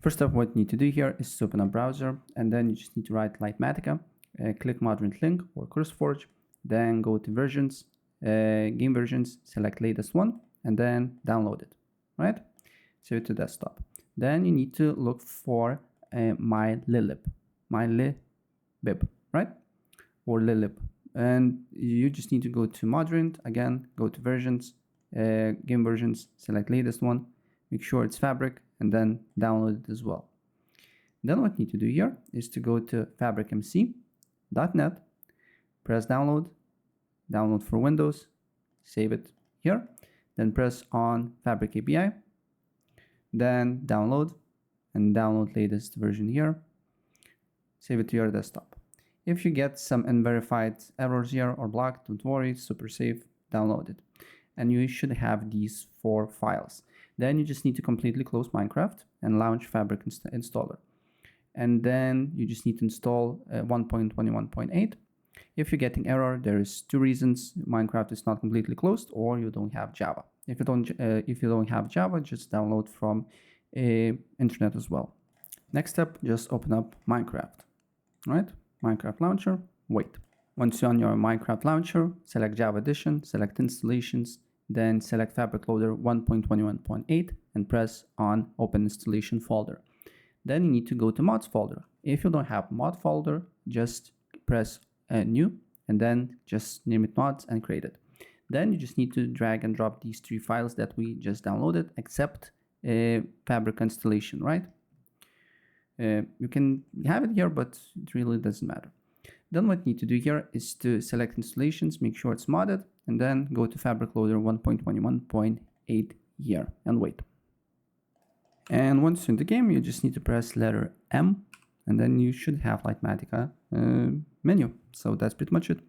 First up, what you need to do here is to open a browser, and then you just need to write Litematica, click Moderate Link or CurseForge, then go to versions, game versions, select latest one, and then download it, right? Save it to desktop. Then you need to look for mylib, right? Or lilib. And you just need to go to Moderate, again, go to versions, game versions, select latest one, make sure it's Fabric, and then download it as well. Then what you need to do here is to go to fabricmc.net, press download, download for Windows, save it here, then press on Fabric API, then download, and download latest version here, save it to your desktop. If you get some unverified errors here or blocked, don't worry, it's super safe, download it. And you should have these 4 files. Then you just need to completely close Minecraft and launch Fabric installer. And then you just need to install 1.21.8. If you're getting error, there is 2 reasons: Minecraft is not completely closed, or you don't have Java. If you don't have Java, just download from internet as well. Next up, just open up Minecraft, right? Minecraft launcher, wait. Once you're on your Minecraft launcher, select Java Edition, select installations, then select Fabric Loader 1.21.8 and press on Open Installation folder. Then you need to go to Mods folder. If you don't have mod folder, just press New and then just name it Mods and create it. Then you just need to drag and drop these 3 files that we just downloaded, except Fabric installation, right? You can have it here, but it really doesn't matter. Then what you need to do here is to select installations, make sure it's modded, and then go to Fabric Loader 1.21.8 here and wait. And once you're in the game, you just need to press letter M, and then you should have Litematica menu. So that's pretty much it.